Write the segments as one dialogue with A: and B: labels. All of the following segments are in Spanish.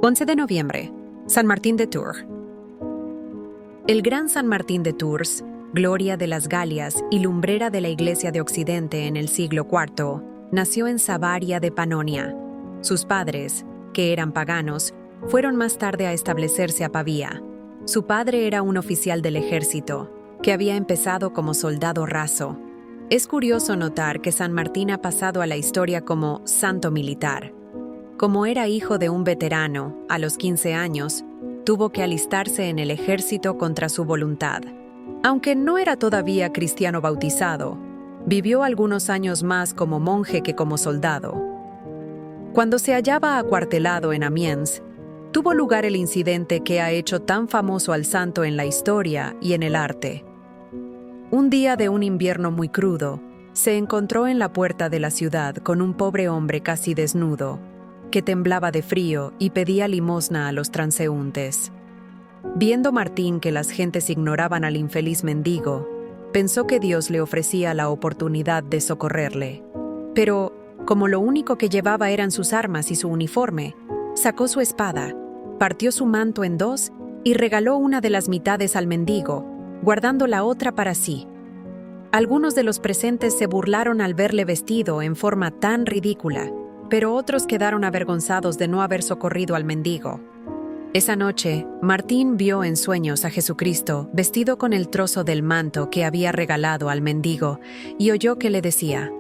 A: 11 de noviembre, San Martín de Tours. El gran San Martín de Tours, gloria de las Galias y lumbrera de la Iglesia de Occidente en el siglo IV, nació en Savaria de Panonia. Sus padres, que eran paganos, fueron más tarde a establecerse a Pavía. Su padre era un oficial del ejército, que había empezado como soldado raso. Es curioso notar que San Martín ha pasado a la historia como santo militar. Como era hijo de un veterano, a los 15 años, tuvo que alistarse en el ejército contra su voluntad. Aunque no era todavía cristiano bautizado, vivió algunos años más como monje que como soldado. Cuando se hallaba acuartelado en Amiens, tuvo lugar el incidente que ha hecho tan famoso al santo en la historia y en el arte. Un día de un invierno muy crudo, se encontró en la puerta de la ciudad con un pobre hombre casi desnudo, que temblaba de frío y pedía limosna a los transeúntes. Viendo Martín que las gentes ignoraban al infeliz mendigo, pensó que Dios le ofrecía la oportunidad de socorrerle. Pero, como lo único que llevaba eran sus armas y su uniforme, sacó su espada, partió su manto en dos y regaló una de las mitades al mendigo, guardando la otra para sí. Algunos de los presentes se burlaron al verle vestido en forma tan ridícula, pero otros quedaron avergonzados de no haber socorrido al mendigo. Esa noche, Martín vio en sueños a Jesucristo vestido con el trozo del manto que había regalado al mendigo y oyó que le decía: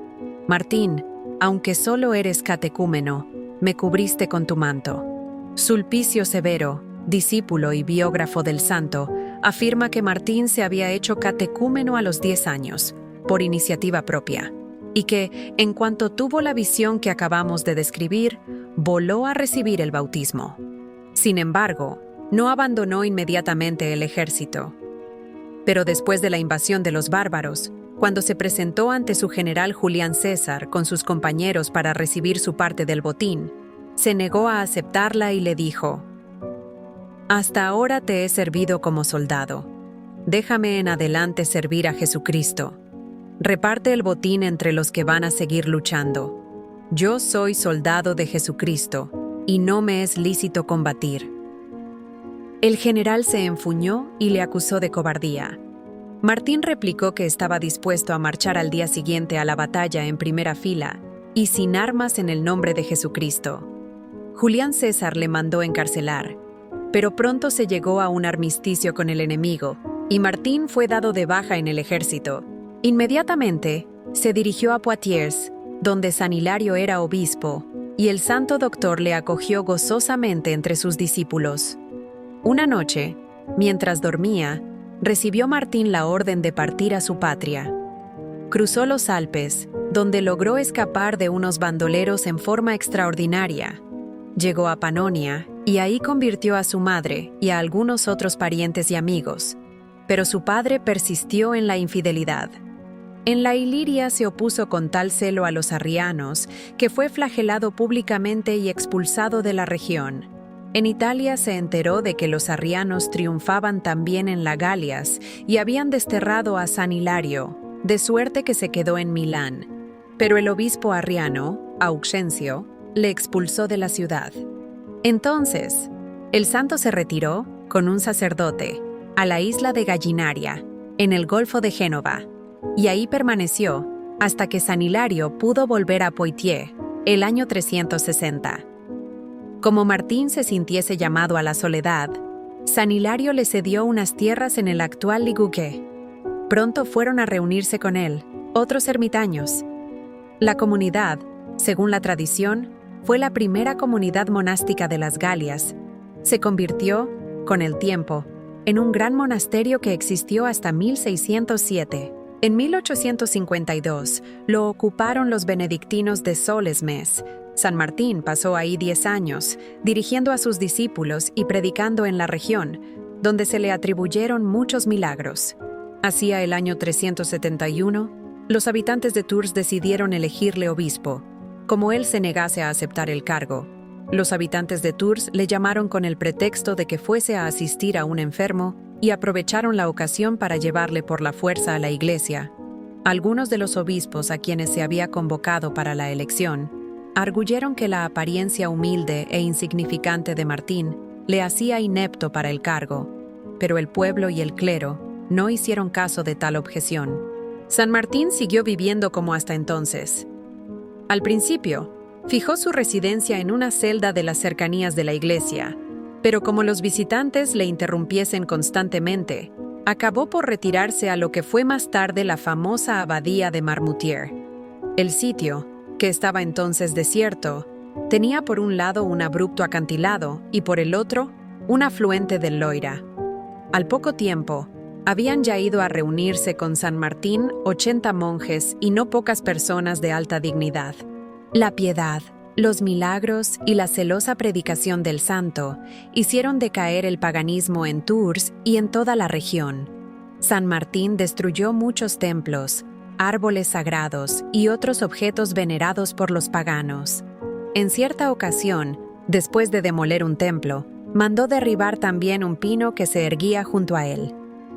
A: «Martín, aunque solo eres catecúmeno, me cubriste con tu manto». Sulpicio Severo, discípulo y biógrafo del santo, afirma que Martín se había hecho catecúmeno a los 10 años, por iniciativa propia, y que, en cuanto tuvo la visión que acabamos de describir, voló a recibir el bautismo. Sin embargo, no abandonó inmediatamente el ejército. Pero después de la invasión de los bárbaros, cuando se presentó ante su general Julián César con sus compañeros para recibir su parte del botín, se negó a aceptarla y le dijo: «Hasta ahora te he servido como soldado. Déjame en adelante servir a Jesucristo. Reparte el botín entre los que van a seguir luchando. Yo soy soldado de Jesucristo, y no me es lícito combatir». El general se enfuñó y le acusó de cobardía. Martín replicó que estaba dispuesto a marchar al día siguiente a la batalla en primera fila y sin armas en el nombre de Jesucristo. Julián César le mandó encarcelar, pero pronto se llegó a un armisticio con el enemigo, y Martín fue dado de baja en el ejército. Inmediatamente, se dirigió a Poitiers, donde San Hilario era obispo, y el santo doctor le acogió gozosamente entre sus discípulos. Una noche, mientras dormía, recibió Martín la orden de partir a su patria. Cruzó los Alpes, donde logró escapar de unos bandoleros en forma extraordinaria. Llegó a Panonia, y ahí convirtió a su madre y a algunos otros parientes y amigos, pero su padre persistió en la infidelidad. En la Iliria se opuso con tal celo a los arrianos que fue flagelado públicamente y expulsado de la región. En Italia se enteró de que los arrianos triunfaban también en la Galias y habían desterrado a San Hilario, de suerte que se quedó en Milán. Pero el obispo arriano, Auxencio, le expulsó de la ciudad. Entonces, el santo se retiró, con un sacerdote, a la isla de Gallinaria, en el Golfo de Génova, y ahí permaneció hasta que San Hilario pudo volver a Poitiers, el año 360. Como Martín se sintiese llamado a la soledad, San Hilario le cedió unas tierras en el actual Ligouquet. Pronto fueron a reunirse con él otros ermitaños. La comunidad, según la tradición, fue la primera comunidad monástica de las Galias. Se convirtió, con el tiempo, en un gran monasterio que existió hasta 1607. En 1852 lo ocuparon los benedictinos de Solesmes. San Martín pasó ahí 10 años, dirigiendo a sus discípulos y predicando en la región, donde se le atribuyeron muchos milagros. Hacia el año 371, los habitantes de Tours decidieron elegirle obispo. Como él se negase a aceptar el cargo, los habitantes de Tours le llamaron con el pretexto de que fuese a asistir a un enfermo y aprovecharon la ocasión para llevarle por la fuerza a la iglesia. Algunos de los obispos a quienes se había convocado para la elección arguyeron que la apariencia humilde e insignificante de Martín le hacía inepto para el cargo, pero el pueblo y el clero no hicieron caso de tal objeción. San Martín siguió viviendo como hasta entonces. Al principio, fijó su residencia en una celda de las cercanías de la iglesia, pero como los visitantes le interrumpiesen constantemente, acabó por retirarse a lo que fue más tarde la famosa abadía de Marmoutier. El sitio, que estaba entonces desierto, tenía por un lado un abrupto acantilado y por el otro un afluente del Loira. Al poco tiempo, habían ya ido a reunirse con San Martín 80 monjes y no pocas personas de alta dignidad. La piedad, los milagros y la celosa predicación del santo hicieron decaer el paganismo en Tours y en toda la región. San Martín destruyó muchos templos, árboles sagrados y otros objetos venerados por los paganos. En cierta ocasión, después de demoler un templo, mandó derribar también un pino que se erguía junto a él.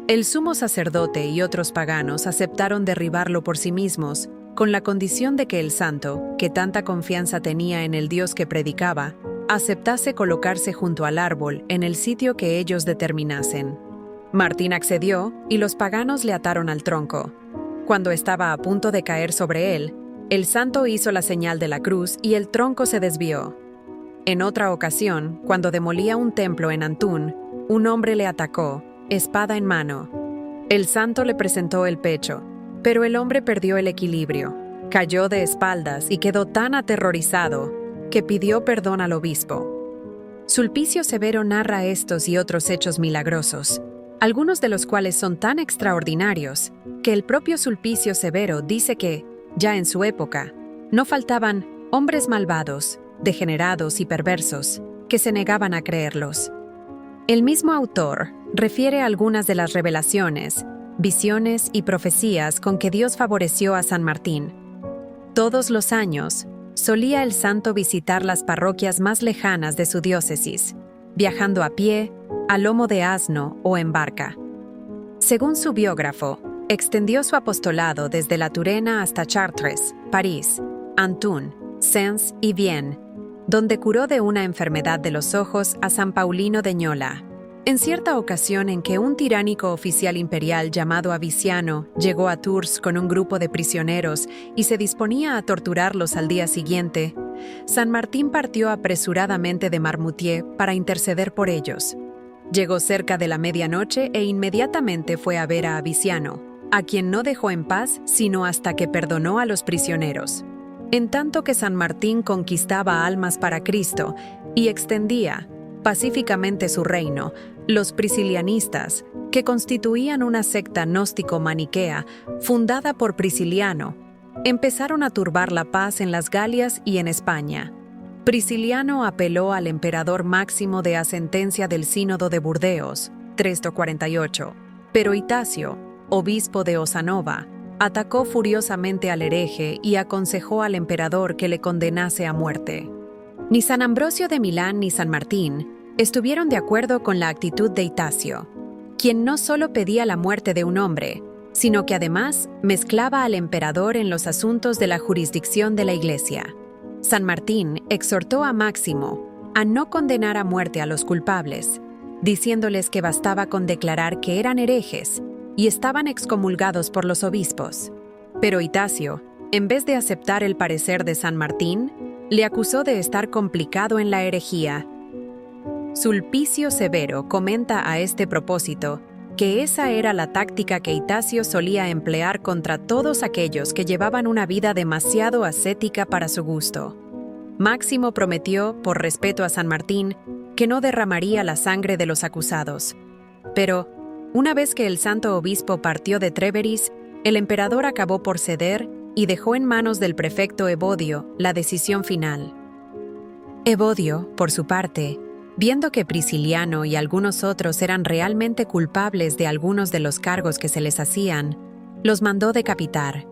A: El sumo sacerdote y otros paganos aceptaron derribarlo por sí mismos, con la condición de que el santo, que tanta confianza tenía en el Dios que predicaba, aceptase colocarse junto al árbol en el sitio que ellos determinasen. Martín accedió y los paganos le ataron al tronco. Cuando estaba a punto de caer sobre él, el santo hizo la señal de la cruz y el tronco se desvió. En otra ocasión, cuando demolía un templo en Antún, un hombre le atacó, espada en mano. El santo le presentó el pecho, pero el hombre perdió el equilibrio, cayó de espaldas y quedó tan aterrorizado que pidió perdón al obispo. Sulpicio Severo narra estos y otros hechos milagrosos, algunos de los cuales son tan extraordinarios que el propio Sulpicio Severo dice que, ya en su época, no faltaban hombres malvados, degenerados y perversos, que se negaban a creerlos. El mismo autor refiere algunas de las revelaciones, visiones y profecías con que Dios favoreció a San Martín. Todos los años, solía el santo visitar las parroquias más lejanas de su diócesis, viajando a pie, a lomo de asno o en barca. Según su biógrafo, extendió su apostolado desde la Turena hasta Chartres, París, Antún, Sens y Vienne, donde curó de una enfermedad de los ojos a San Paulino de Ñola. En cierta ocasión en que un tiránico oficial imperial llamado Aviciano llegó a Tours con un grupo de prisioneros y se disponía a torturarlos al día siguiente, San Martín partió apresuradamente de Marmoutier para interceder por ellos. Llegó cerca de la medianoche e inmediatamente fue a ver a Aviciano, a quien no dejó en paz sino hasta que perdonó a los prisioneros. En tanto que San Martín conquistaba almas para Cristo y extendía pacíficamente su reino, los priscilianistas, que constituían una secta gnóstico-maniquea fundada por Prisciliano, empezaron a turbar la paz en las Galias y en España. Prisciliano apeló al emperador Máximo de a sentencia del Sínodo de Burdeos, 348, pero Itacio, obispo de Osanova, atacó furiosamente al hereje y aconsejó al emperador que le condenase a muerte. Ni San Ambrosio de Milán ni San Martín estuvieron de acuerdo con la actitud de Itacio, quien no solo pedía la muerte de un hombre, sino que además mezclaba al emperador en los asuntos de la jurisdicción de la Iglesia. San Martín exhortó a Máximo a no condenar a muerte a los culpables, diciéndoles que bastaba con declarar que eran herejes y estaban excomulgados por los obispos. Pero Itacio, en vez de aceptar el parecer de San Martín, le acusó de estar complicado en la herejía. Sulpicio Severo comenta a este propósito que esa era la táctica que Itacio solía emplear contra todos aquellos que llevaban una vida demasiado ascética para su gusto. Máximo prometió, por respeto a San Martín, que no derramaría la sangre de los acusados. Pero, una vez que el santo obispo partió de Tréveris, el emperador acabó por ceder y dejó en manos del prefecto Evodio la decisión final. Evodio, por su parte, viendo que Prisciliano y algunos otros eran realmente culpables de algunos de los cargos que se les hacían, los mandó decapitar.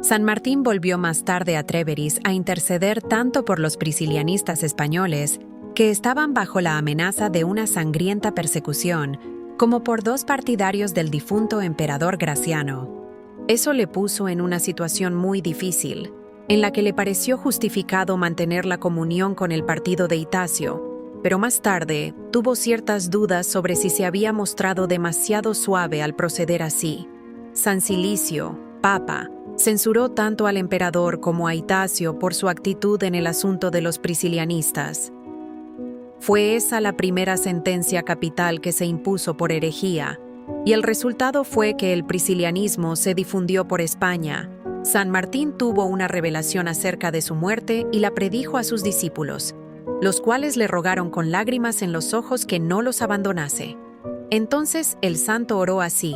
A: San Martín volvió más tarde a Tréveris a interceder tanto por los priscilianistas españoles, que estaban bajo la amenaza de una sangrienta persecución, como por dos partidarios del difunto emperador Graciano. Eso le puso en una situación muy difícil. en la que le pareció justificado mantener la comunión con el partido de Itacio, pero más tarde tuvo ciertas dudas sobre si se había mostrado demasiado suave al proceder así. San Cilicio, papa, censuró tanto al emperador como a Itacio por su actitud en el asunto de los priscilianistas. Fue esa la primera sentencia capital que se impuso por herejía, y el resultado fue que el priscilianismo se difundió por España. San Martín tuvo una revelación acerca de su muerte y la predijo a sus discípulos, los cuales le rogaron con lágrimas en los ojos que no los abandonase. Entonces el santo oró así: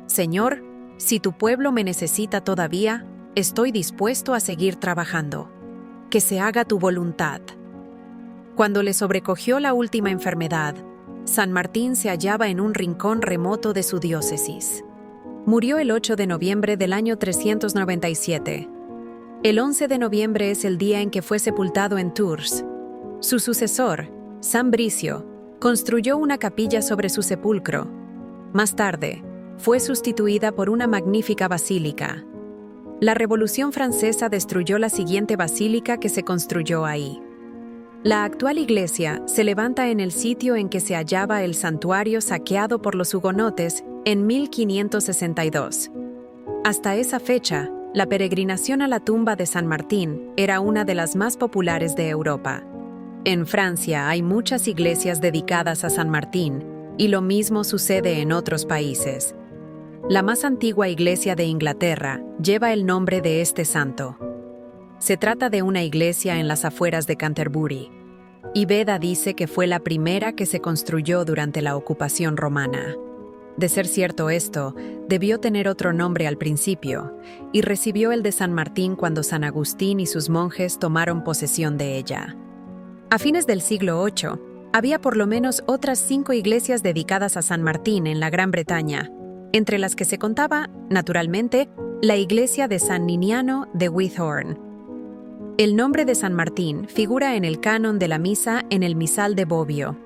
A: Señor, si tu pueblo me necesita todavía, estoy dispuesto a seguir trabajando. Que se haga tu voluntad. Cuando le sobrecogió la última enfermedad, San Martín se hallaba en un rincón remoto de su diócesis. Murió el 8 de noviembre del año 397. El 11 de noviembre es el día en que fue sepultado en Tours. Su sucesor, San Bricio, construyó una capilla sobre su sepulcro. Más tarde, fue sustituida por una magnífica basílica. La Revolución Francesa destruyó la siguiente basílica que se construyó ahí. La actual iglesia se levanta en el sitio en que se hallaba el santuario saqueado por los hugonotes en 1562. Hasta esa fecha, la peregrinación a la tumba de San Martín era una de las más populares de Europa. En Francia hay muchas iglesias dedicadas a San Martín, y lo mismo sucede en otros países. La más antigua iglesia de Inglaterra lleva el nombre de este santo. Se trata de una iglesia en las afueras de Canterbury, y Beda dice que fue la primera que se construyó durante la ocupación romana. De ser cierto esto, debió tener otro nombre al principio, y recibió el de San Martín cuando San Agustín y sus monjes tomaron posesión de ella. A fines del siglo VIII, había por lo menos otras 5 iglesias dedicadas a San Martín en la Gran Bretaña, entre las que se contaba, naturalmente, la iglesia de San Niniano de Whithorn. El nombre de San Martín figura en el canon de la misa en el Misal de Bobbio.